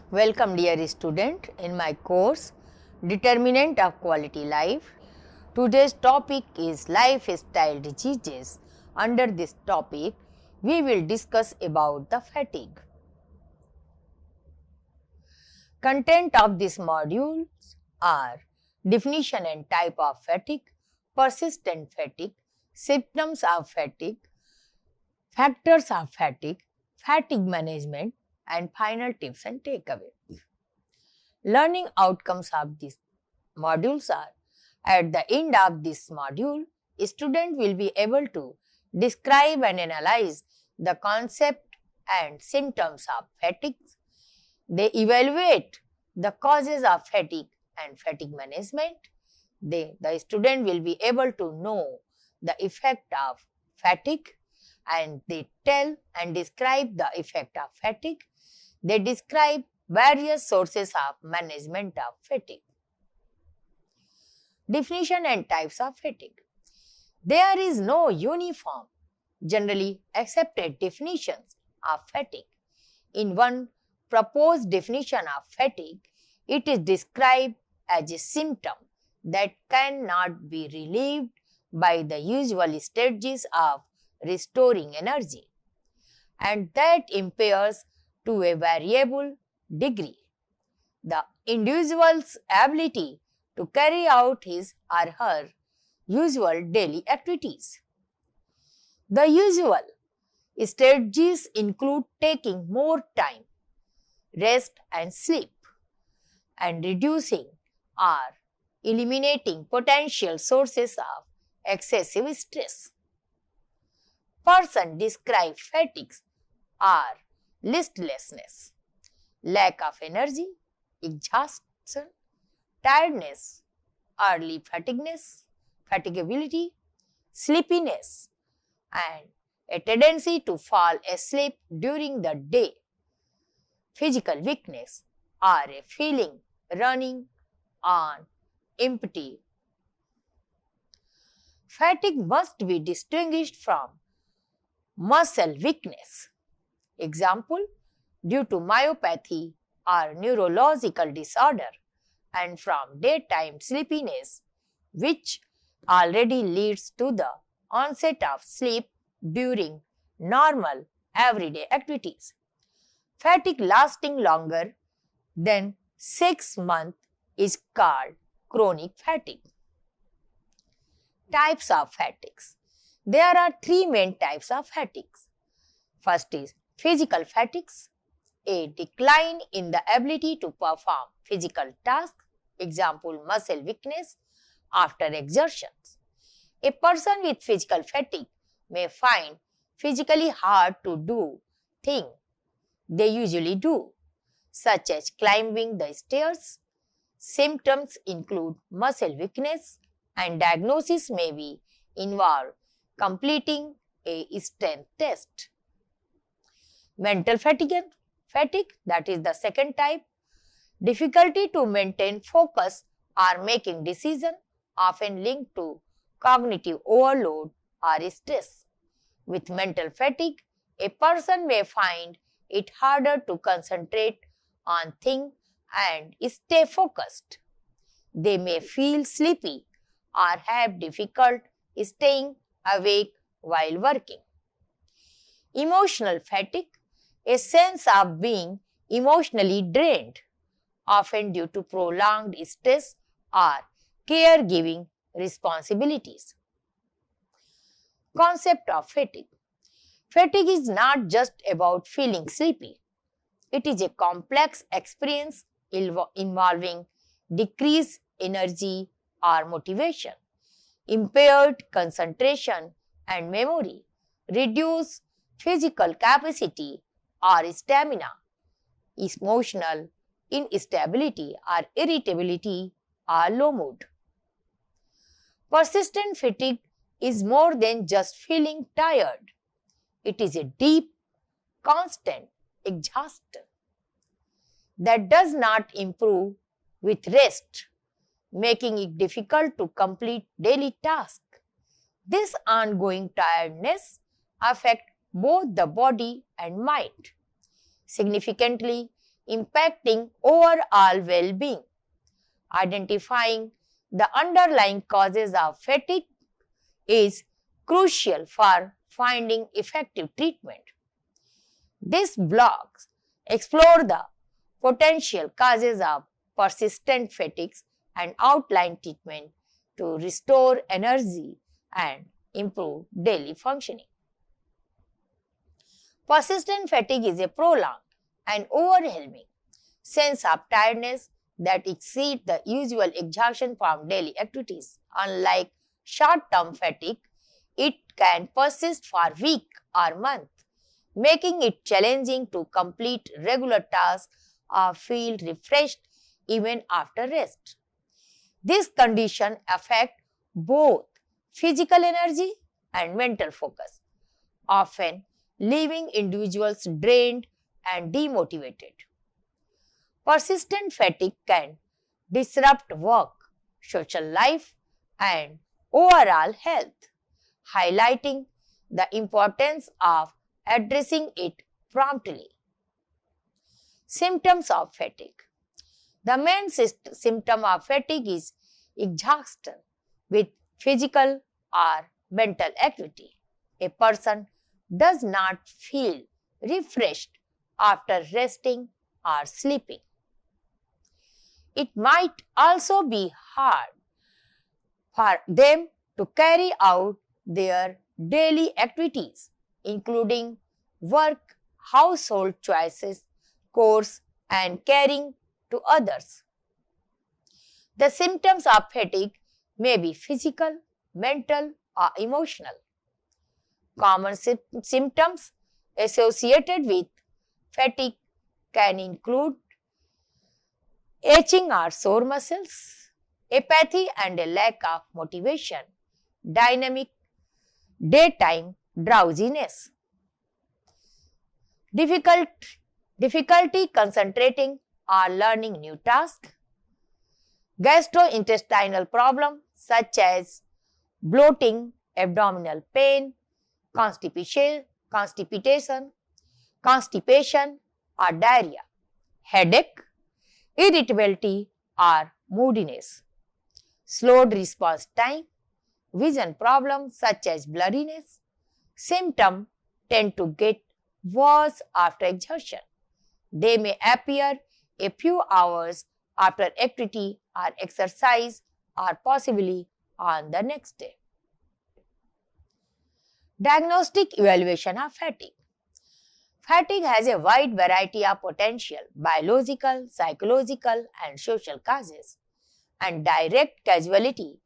Welcome dear student in my course Determinant of Quality Life. Today's topic is lifestyle diseases. Under this topic, we will discuss about the fatigue. Content of this modules are definition and type of fatigue, persistent fatigue, symptoms of fatigue, factors of fatigue, fatigue management, and final tips and takeaways. Learning outcomes of these modules are: at the end of this module, a student will be able to describe and analyze the concept and symptoms of fatigue. They evaluate the causes of fatigue and fatigue management. The student will be able to know the effect of fatigue, and they tell and describe the effect of fatigue. They describe various sources of management of fatigue. Definition and types of fatigue. There is no uniform, generally accepted definitions of fatigue. In one proposed definition of fatigue, it is described as a symptom that cannot be relieved by the usual strategies of restoring energy, and that impairs to a variable degree the individual's ability to carry out his or her usual daily activities. The usual strategies include taking more time, rest and sleep, and reducing or eliminating potential sources of excessive stress. Person describe fatigues are listlessness, lack of energy, exhaustion, tiredness, early fatigability, sleepiness, and a tendency to fall asleep during the day, physical weakness, or a feeling running on empty. Fatigue must be distinguished from muscle weakness. Example, due to myopathy or neurological disorder, and from daytime sleepiness, which already leads to the onset of sleep during normal everyday activities. Fatigue lasting longer than 6 months is called chronic fatigue. Types of fatigues. There are 3 main types of fatigues. First is physical fatigues, a decline in the ability to perform physical tasks, example muscle weakness after exertions. A person with physical fatigue may find physically hard to do things they usually do, such as climbing the stairs. Symptoms include muscle weakness, and diagnosis may be involve completing a strength test. Mental fatigue, that is the second type, difficulty to maintain focus or making decisions, often linked to cognitive overload or stress. With mental fatigue, a person may find it harder to concentrate on things and stay focused. They may feel sleepy or have difficulty staying awake while working. Emotional fatigue, a sense of being emotionally drained, often due to prolonged stress or caregiving responsibilities. Concept of fatigue. Fatigue is not just about feeling sleepy. It is a complex experience involving decreased energy or motivation, impaired concentration and memory, reduced physical capacity or stamina, emotional instability or irritability or low mood. Persistent fatigue is more than just feeling tired. It is a deep, constant exhaustion that does not improve with rest, making it difficult to complete daily tasks. This ongoing tiredness affects both the body and mind. Significantly, impacting overall well-being. Identifying the underlying causes of fatigue is crucial for finding effective treatment. These blogs explore the potential causes of persistent fatigue and outline treatment to restore energy and improve daily functioning. Persistent fatigue is a prolonged and overwhelming sense of tiredness that exceeds the usual exhaustion from daily activities. Unlike short-term fatigue, it can persist for weeks or months, making it challenging to complete regular tasks or feel refreshed even after rest. This condition affects both physical energy and mental focus, often leaving individuals drained and demotivated. Persistent fatigue can disrupt work, social life, and overall health, highlighting the importance of addressing it promptly. Symptoms of fatigue. The main symptom of fatigue is exhaustion with physical or mental activity. A person does not feel refreshed after resting or sleeping. It might also be hard for them to carry out their daily activities, including work, household choices, chores, and caring to others. The symptoms of fatigue may be physical, mental, or emotional. Common symptoms associated with fatigue can include aching or sore muscles, apathy and a lack of motivation, dynamic daytime drowsiness, difficulty concentrating or learning new tasks, gastrointestinal problems such as bloating, abdominal pain, constipation, or diarrhea, headache, irritability or moodiness, slowed response time, vision problems such as blurriness. Symptoms tend to get worse after exhaustion. They may appear a few hours after activity or exercise or possibly on the next day. Diagnostic evaluation of fatigue. Fatigue has a wide variety of potential biological, psychological, and social causes, and direct causality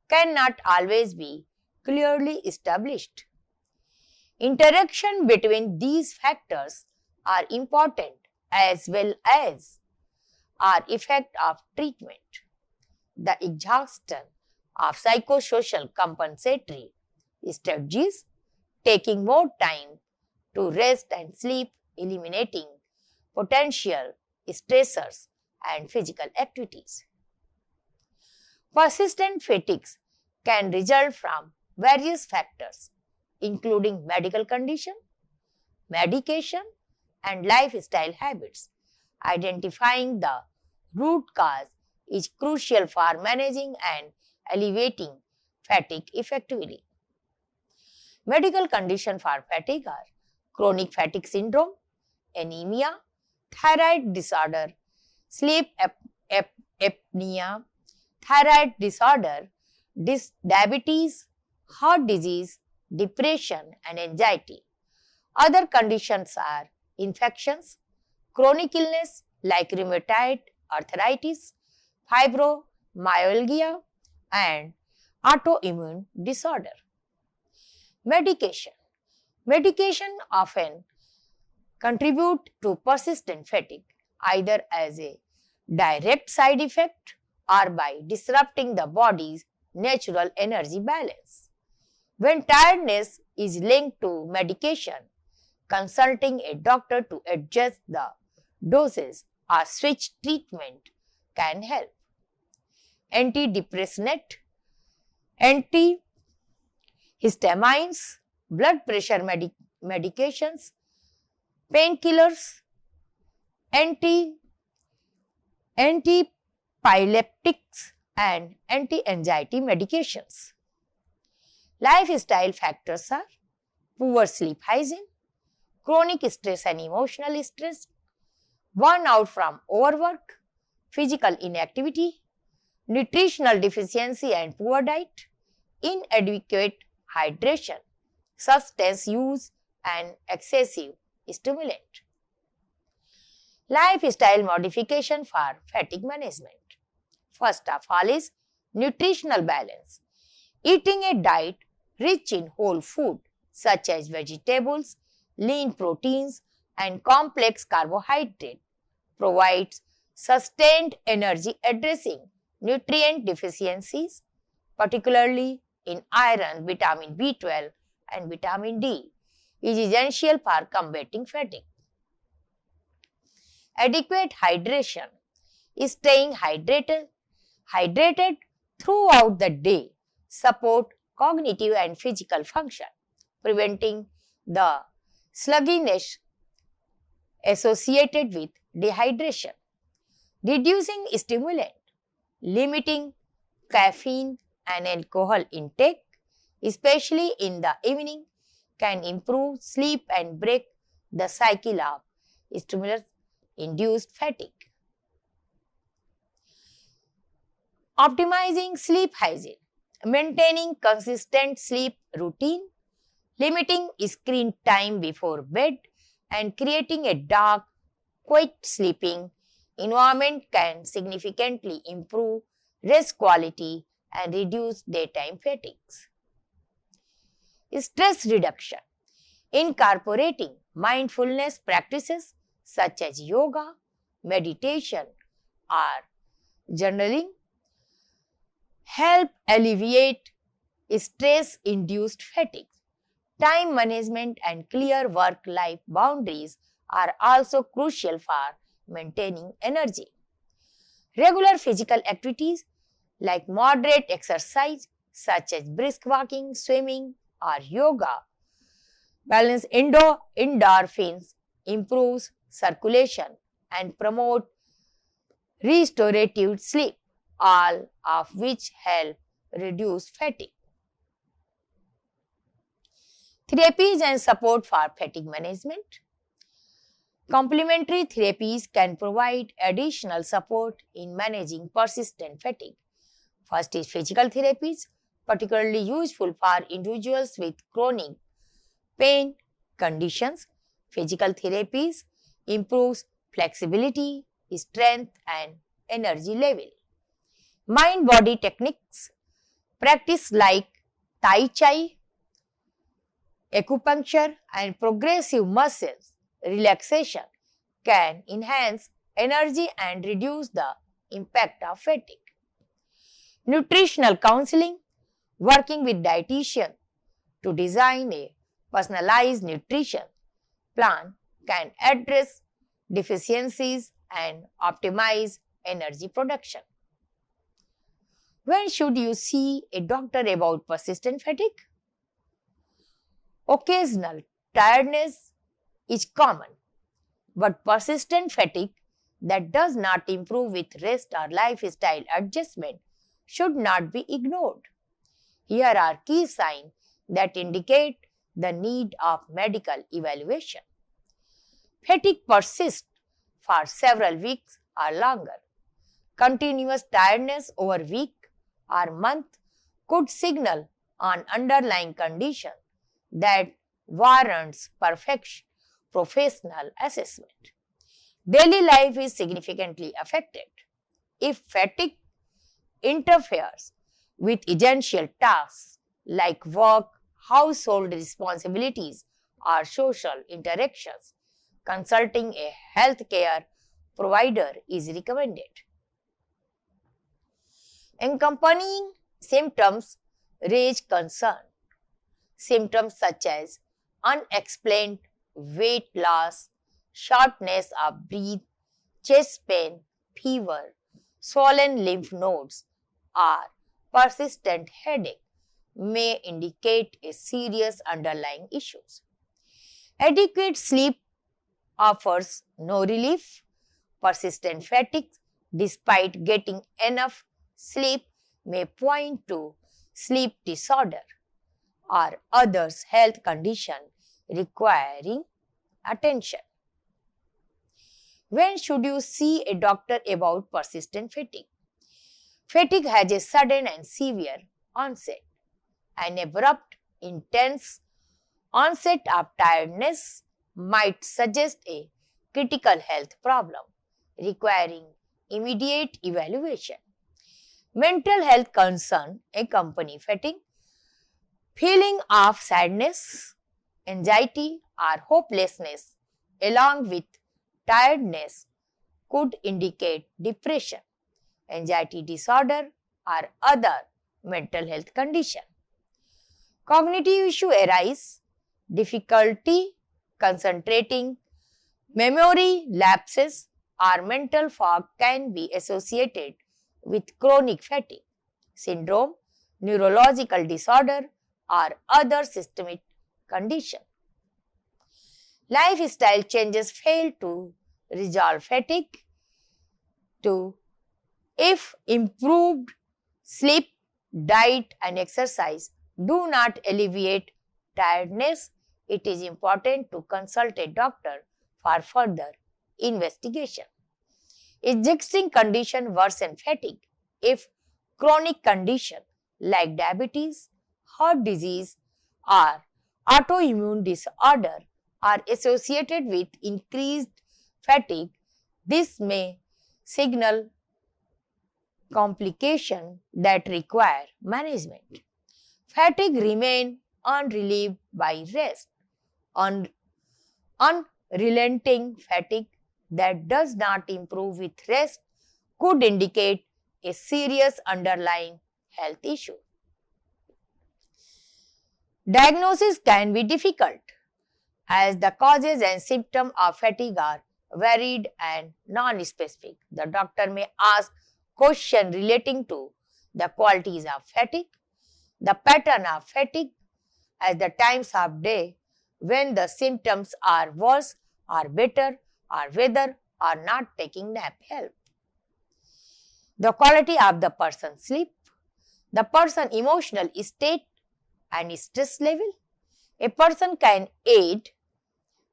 cannot always be clearly established. Interaction between these factors are important as well as our effect of treatment. The exhaustion of psychosocial compensatory strategies, taking more time to rest and sleep, eliminating potential stressors and physical activities. Persistent fatigue can result from various factors, including medical condition, medication, and lifestyle habits. Identifying the root cause is crucial for managing and alleviating fatigue effectively. Medical conditions for fatigue are chronic fatigue syndrome, anemia, thyroid disorder, sleep apnea, thyroid disorder, diabetes, heart disease, depression, and anxiety. Other conditions are infections, chronic illness like rheumatoid arthritis, fibromyalgia, and autoimmune disorder. Medication. Medication often contribute to persistent fatigue either as a direct side effect or by disrupting the body's natural energy balance. When tiredness is linked to medication, consulting a doctor to adjust the doses or switch treatment can help. Antidepressant, antihistamines, blood pressure medications, painkillers, anti-inflammatory antiepileptics, and anti-anxiety medications. Lifestyle factors are poor sleep hygiene, chronic stress and emotional stress, burnout from overwork, physical inactivity, nutritional deficiency and poor diet, inadequate hydration, substance use, and excessive stimulant. Lifestyle modification for fatigue management. First of all is nutritional balance. Eating a diet rich in whole food such as vegetables, lean proteins, and complex carbohydrate provides sustained energy addressing nutrient deficiencies, particularly in iron, vitamin B12, and vitamin D, is essential for combating fatigue. Adequate hydration. Staying hydrated throughout the day support cognitive and physical function, preventing the sluggishness associated with dehydration. Reducing stimulant, limiting caffeine and alcohol intake, especially in the evening, can improve sleep and break the cycle of stimulus-induced fatigue. Optimizing sleep hygiene, maintaining consistent sleep routine, limiting screen time before bed, and creating a dark, quiet sleeping environment can significantly improve rest quality and reduce daytime fatigues. Stress reduction, incorporating mindfulness practices such as yoga, meditation, or journaling help alleviate stress-induced fatigue. Time management and clear work-life boundaries are also crucial for maintaining energy. Regular physical activities like moderate exercise such as brisk walking, swimming, or yoga balance endorphins, improves circulation, and promote restorative sleep, all of which help reduce fatigue. Therapies and support for fatigue management. Complementary therapies can provide additional support in managing persistent fatigue. First is physical therapies, particularly useful for individuals with chronic pain conditions. Physical therapies improves flexibility, strength, and energy level. Mind-body techniques, practice like Tai Chi, acupuncture, and progressive muscles relaxation can enhance energy and reduce the impact of fatigue. Nutritional counseling, working with dietitian to design a personalized nutrition plan can address deficiencies and optimize energy production. When should you see a doctor about persistent fatigue? Occasional tiredness is common, but persistent fatigue that does not improve with rest or lifestyle adjustment should not be ignored. Here are key signs that indicate the need of medical evaluation. Fatigue persists for several weeks or longer. Continuous tiredness over week or month could signal an underlying condition that warrants professional assessment. Daily life is significantly affected. If fatigue interferes with essential tasks like work, household responsibilities, or social interactions, consulting a healthcare provider is recommended. Accompanying symptoms raise concern. Symptoms such as unexplained weight loss, shortness of breath, chest pain, fever, swollen lymph nodes, or persistent headache may indicate a serious underlying issues. Adequate sleep offers no relief. Persistent fatigue despite getting enough sleep may point to sleep disorder or others health condition requiring attention. When should you see a doctor about persistent fatigue? Fatigue has a sudden and severe onset. An abrupt, intense onset of tiredness might suggest a critical health problem requiring immediate evaluation. Mental health concerns accompany fatigue. Feeling of sadness, anxiety, or hopelessness along with tiredness could indicate depression, anxiety disorder, or other mental health condition. Cognitive issues arise, difficulty concentrating, memory lapses, or mental fog can be associated with chronic fatigue syndrome, neurological disorder, or other systemic condition. Lifestyle changes fail to resolve fatigue. If improved sleep, diet, and exercise do not alleviate tiredness, it is important to consult a doctor for further investigation. Existing condition worsen fatigue if chronic condition like diabetes, heart disease, or autoimmune disorder are associated with increased fatigue. This may signal complications that require management. Fatigue remains unrelieved by rest. Unrelenting fatigue that does not improve with rest could indicate a serious underlying health issue. Diagnosis can be difficult as the causes and symptoms of fatigue are varied and non-specific. The doctor may ask questions relating to the qualities of fatigue, the pattern of fatigue, as the times of day when the symptoms are worse or better, or whether or not taking nap help. The quality of the person's sleep, the person's emotional state and stress level. A person can aid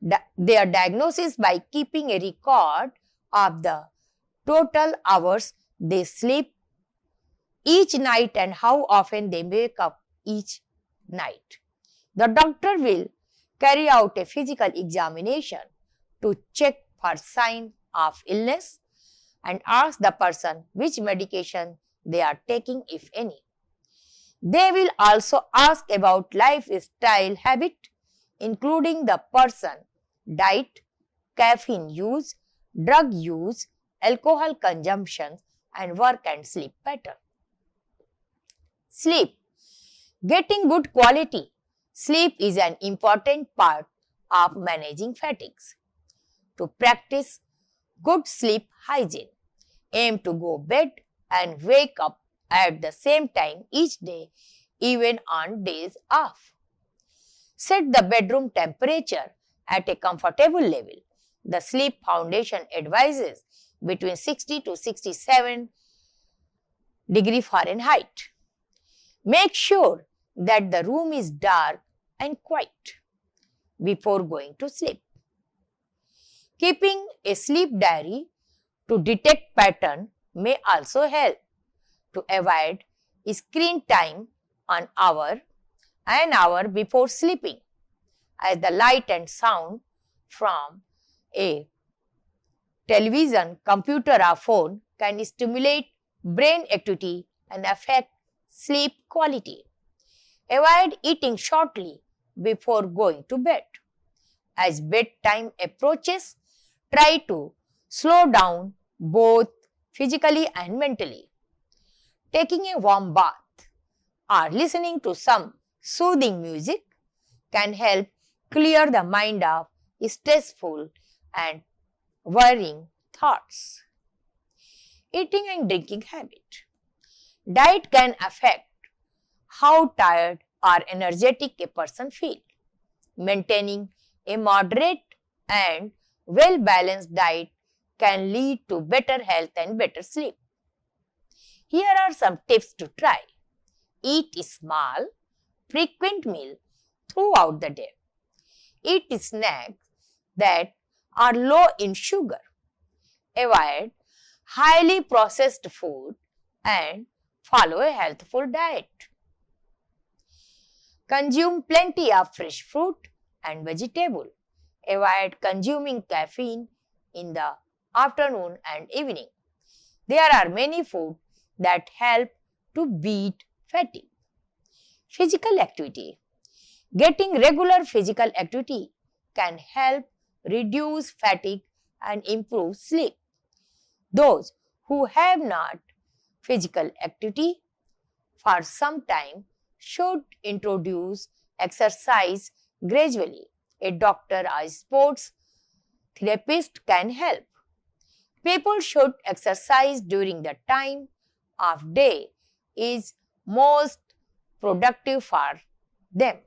their diagnosis by keeping a record of the total hours they sleep each night and how often they wake up each night. The doctor will carry out a physical examination to check for signs of illness and ask the person which medication they are taking, if any. They will also ask about lifestyle habit, including the person, diet, caffeine use, drug use, alcohol consumption, and work and sleep pattern. Sleep. Getting good quality sleep is an important part of managing fatigues. To practice good sleep hygiene, aim to go bed and wake up at the same time each day, even on days off. Set the bedroom temperature at a comfortable level. The Sleep Foundation advises between 60 to 67 degrees Fahrenheit. Make sure that the room is dark and quiet before going to sleep. Keeping a sleep diary to detect pattern may also help to avoid screen time an hour before sleeping, as the light and sound from a television, computer or phone can stimulate brain activity and affect sleep quality. Avoid eating shortly before going to bed. As bedtime approaches, try to slow down both physically and mentally. Taking a warm bath or listening to some soothing music can help clear the mind of stressful and worrying thoughts. Eating and drinking habit. Diet can affect how tired or energetic a person feels. Maintaining a moderate and well-balanced diet can lead to better health and better sleep. Here are some tips to try. Eat small, frequent meal throughout the day. Eat snacks that are low in sugar. Avoid highly processed food and follow a healthful diet. Consume plenty of fresh fruit and vegetable. Avoid consuming caffeine in the afternoon and evening. There are many foods that help to beat fatigue. Physical activity. Getting regular physical activity can help reduce fatigue and improve sleep. Those who have not physical activity for some time should introduce exercise gradually. A doctor or sports therapist can help. People should exercise during the time of day is most productive for them.